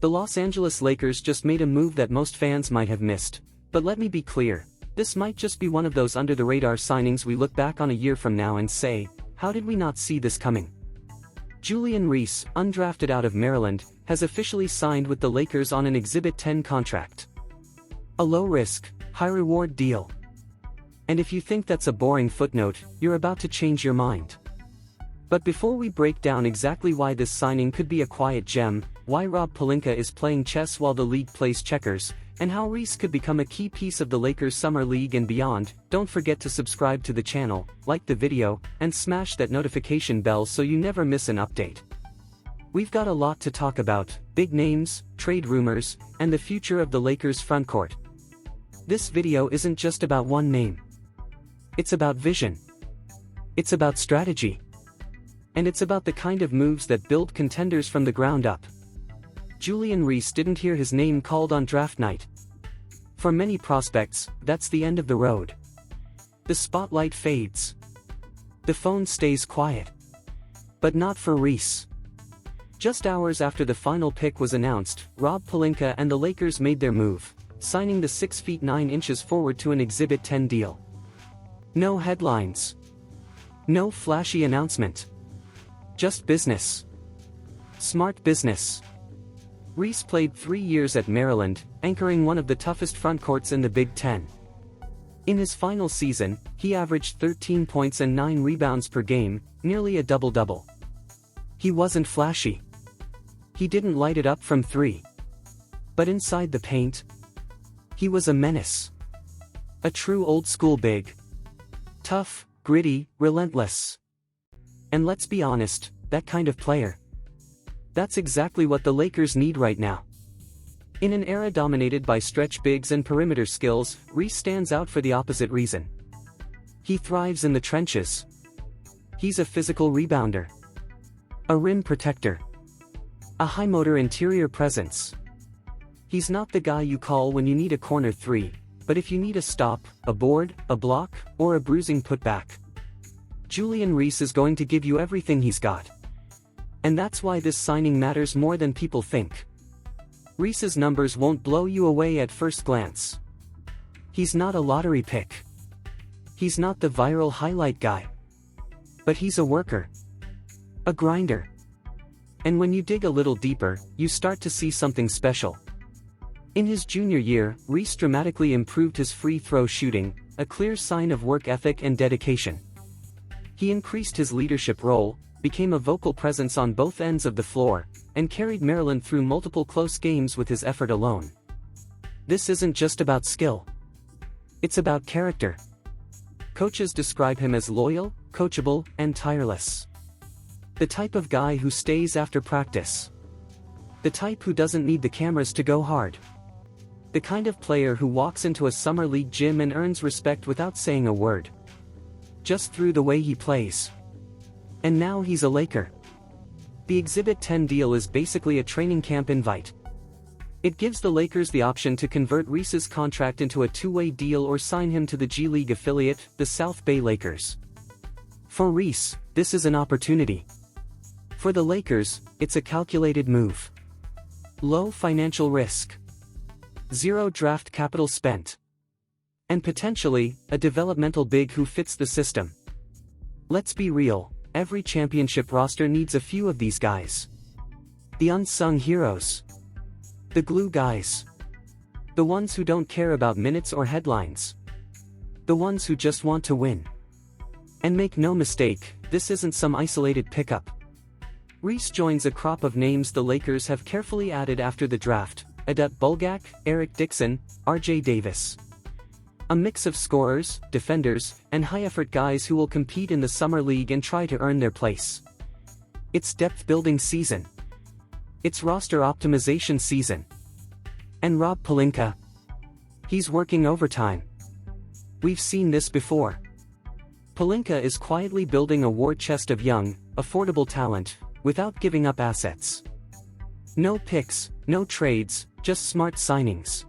The Los Angeles Lakers just made a move that most fans might have missed, but let me be clear, this might just be one of those under-the-radar signings we look back on a year from now and say, how did we not see this coming? Julian Reese, undrafted out of Maryland, has officially signed with the Lakers on an Exhibit 10 contract. A low-risk, high-reward deal. And if you think that's a boring footnote, you're about to change your mind. But before we break down exactly why this signing could be a quiet gem, why Rob Pelinka is playing chess while the league plays checkers, and how Reese could become a key piece of the Lakers' summer league and beyond, don't forget to subscribe to the channel, like the video, and smash that notification bell so you never miss an update. We've got a lot to talk about: big names, trade rumors, and the future of the Lakers' frontcourt. This video isn't just about one name. It's about vision. It's about strategy. And it's about the kind of moves that build contenders from the ground up. Julian Reese didn't hear his name called on draft night. For many prospects, that's the end of the road. The spotlight fades. The phone stays quiet. But not for Reese. Just hours after the final pick was announced, Rob Pelinka and the Lakers made their move, signing the 6 feet 9 inches forward to an Exhibit 10 deal. No headlines. No flashy announcement. Just business. Smart business. Reese played 3 years at Maryland, anchoring one of the toughest frontcourts in the Big Ten. In his final season, he averaged 13 points and 9 rebounds per game, nearly a double-double. He wasn't flashy. He didn't light it up from 3. But inside the paint, he was a menace. A true old-school big. Tough, gritty, relentless. And let's be honest, that kind of player. That's exactly what the Lakers need right now. In an era dominated by stretch bigs and perimeter skills, Reese stands out for the opposite reason. He thrives in the trenches. He's a physical rebounder. A rim protector. A high-motor interior presence. He's not the guy you call when you need a corner 3, but if you need a stop, a board, a block, or a bruising putback. Julian Reese is going to give you everything he's got. And that's why this signing matters more than people think. Reese's numbers won't blow you away at first glance. He's not a lottery pick. He's not the viral highlight guy. But he's a worker. A grinder. And when you dig a little deeper, you start to see something special. In his junior year, Reese dramatically improved his free throw shooting, a clear sign of work ethic and dedication. He increased his leadership role, became a vocal presence on both ends of the floor, and carried Maryland through multiple close games with his effort alone. This isn't just about skill. It's about character. Coaches describe him as loyal, coachable, and tireless. The type of guy who stays after practice. The type who doesn't need the cameras to go hard. The kind of player who walks into a summer league gym and earns respect without saying a word. Just through the way he plays. And now he's a Laker. The Exhibit 10 deal is basically a training camp invite. It gives the Lakers the option to convert Reese's contract into a two-way deal or sign him to the G League affiliate, the South Bay Lakers. For Reese, this is an opportunity. For the Lakers, it's a calculated move. Low financial risk. Zero draft capital spent. And potentially, a developmental big who fits the system. Let's be real, every championship roster needs a few of these guys. The unsung heroes. The glue guys. The ones who don't care about minutes or headlines. The ones who just want to win. And make no mistake, this isn't some isolated pickup. Reese joins a crop of names the Lakers have carefully added after the draft: Adet Bulgak, Eric Dixon, R.J. Davis. A mix of scorers, defenders, and high-effort guys who will compete in the summer league and try to earn their place. It's depth-building season. It's roster optimization season. And Rob Pelinka? He's working overtime. We've seen this before. Pelinka is quietly building a war chest of young, affordable talent, without giving up assets. No picks, no trades, just smart signings.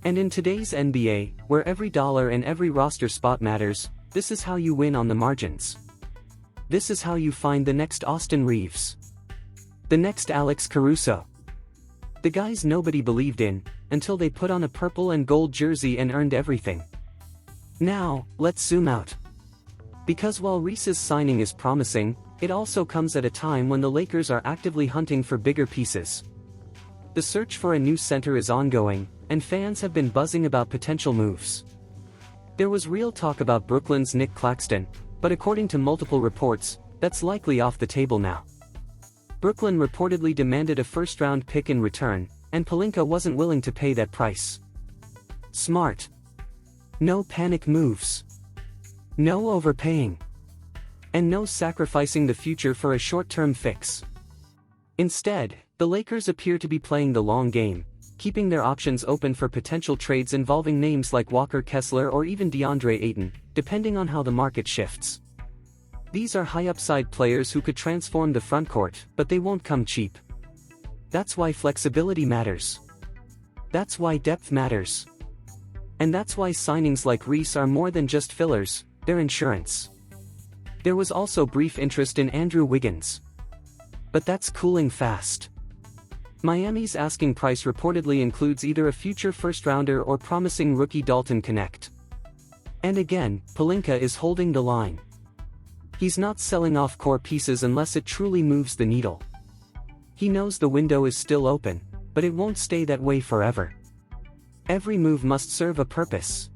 And in today's NBA, where every dollar and every roster spot matters, this is how you win on the margins. This is how you find the next Austin Reeves. The next Alex Caruso. The guys nobody believed in, until they put on a purple and gold jersey and earned everything. Now, let's zoom out. Because while Reese's signing is promising, it also comes at a time when the Lakers are actively hunting for bigger pieces. The search for a new center is ongoing, and fans have been buzzing about potential moves. There was real talk about Brooklyn's Nick Claxton, but according to multiple reports, that's likely off the table now. Brooklyn reportedly demanded a first-round pick in return, and Pelinka wasn't willing to pay that price. Smart. No panic moves. No overpaying. And no sacrificing the future for a short-term fix. Instead, the Lakers appear to be playing the long game, keeping their options open for potential trades involving names like Walker Kessler or even DeAndre Ayton, depending on how the market shifts. These are high-upside players who could transform the frontcourt, but they won't come cheap. That's why flexibility matters. That's why depth matters. And that's why signings like Reese are more than just fillers, they're insurance. There was also brief interest in Andrew Wiggins. But that's cooling fast. Miami's asking price reportedly includes either a future first-rounder or promising rookie Dalton Connect. And again, Pelinka is holding the line. He's not selling off core pieces unless it truly moves the needle. He knows the window is still open, but it won't stay that way forever. Every move must serve a purpose.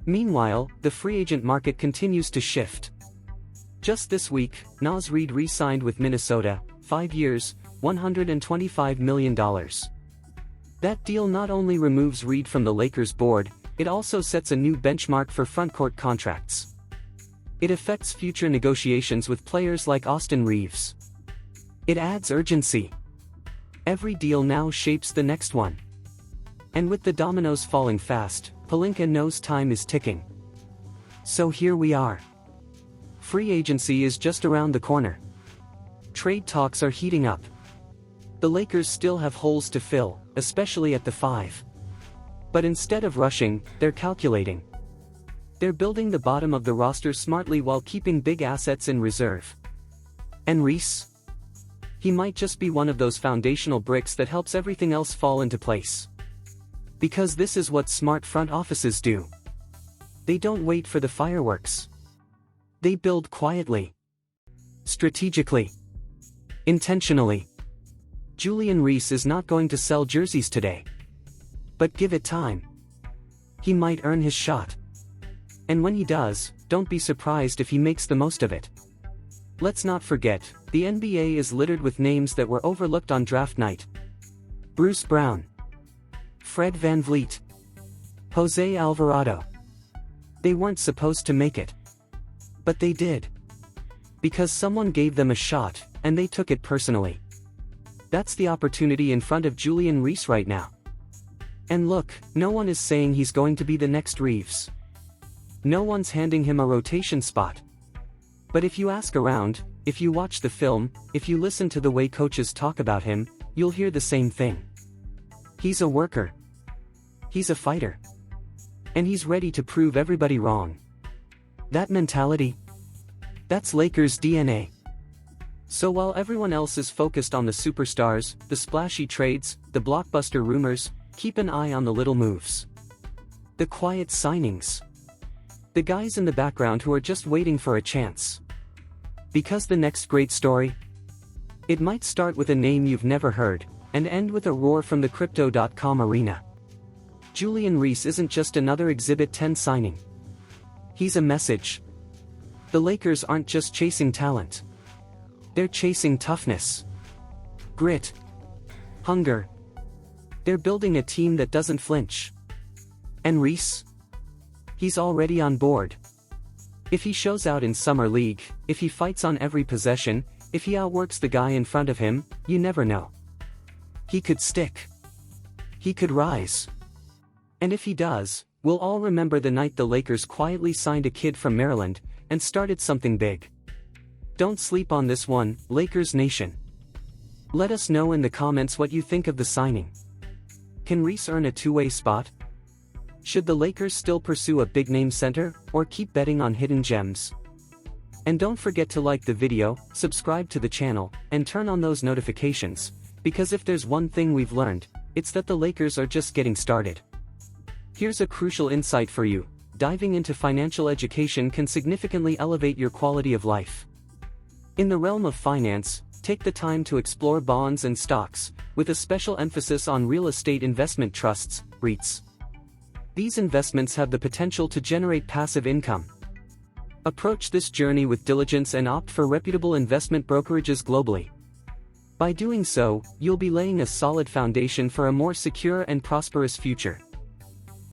Meanwhile, the free agent market continues to shift. Just this week, Naz Reid re-signed with Minnesota, 5 years, $125 million. That deal not only removes Reid from the Lakers board, it also sets a new benchmark for frontcourt contracts. It affects future negotiations with players like Austin Reeves. It adds urgency. Every deal now shapes the next one. And with the dominoes falling fast, Pelinka knows time is ticking. So here we are. Free agency is just around the corner. Trade talks are heating up. The Lakers still have holes to fill, especially at the 5. But instead of rushing, they're calculating. They're building the bottom of the roster smartly while keeping big assets in reserve. And Reese? He might just be one of those foundational bricks that helps everything else fall into place. Because this is what smart front offices do. They don't wait for the fireworks. They build quietly. Strategically. Intentionally. Julian Reese is not going to sell jerseys today. But give it time. He might earn his shot. And when he does, don't be surprised if he makes the most of it. Let's not forget, the NBA is littered with names that were overlooked on draft night. Bruce Brown. Fred VanVleet. Jose Alvarado. They weren't supposed to make it. But they did. Because someone gave them a shot, and they took it personally. That's the opportunity in front of Julian Reese right now. And look, no one is saying he's going to be the next Reeves. No one's handing him a rotation spot. But if you ask around, if you watch the film, if you listen to the way coaches talk about him, you'll hear the same thing. He's a worker. He's a fighter. And he's ready to prove everybody wrong. That mentality? That's Lakers DNA. So while everyone else is focused on the superstars, the splashy trades, the blockbuster rumors, keep an eye on the little moves. The quiet signings. The guys in the background who are just waiting for a chance. Because the next great story? It might start with a name you've never heard, and end with a roar from the Crypto.com arena. Julian Reese isn't just another Exhibit 10 signing. He's a message. The Lakers aren't just chasing talent. They're chasing toughness. Grit. Hunger. They're building a team that doesn't flinch. And Reese? He's already on board. If he shows out in Summer League, if he fights on every possession, if he outworks the guy in front of him, you never know. He could stick. He could rise. And if he does, we'll all remember the night the Lakers quietly signed a kid from Maryland, and started something big. Don't sleep on this one, Lakers Nation. Let us know in the comments what you think of the signing. Can Reese earn a two-way spot? Should the Lakers still pursue a big-name center, or keep betting on hidden gems? And don't forget to like the video, subscribe to the channel, and turn on those notifications, because if there's one thing we've learned, it's that the Lakers are just getting started. Here's a crucial insight for you: diving into financial education can significantly elevate your quality of life. In the realm of finance, take the time to explore bonds and stocks, with a special emphasis on real estate investment trusts, REITs. These investments have the potential to generate passive income. Approach this journey with diligence and opt for reputable investment brokerages globally. By doing so, you'll be laying a solid foundation for a more secure and prosperous future.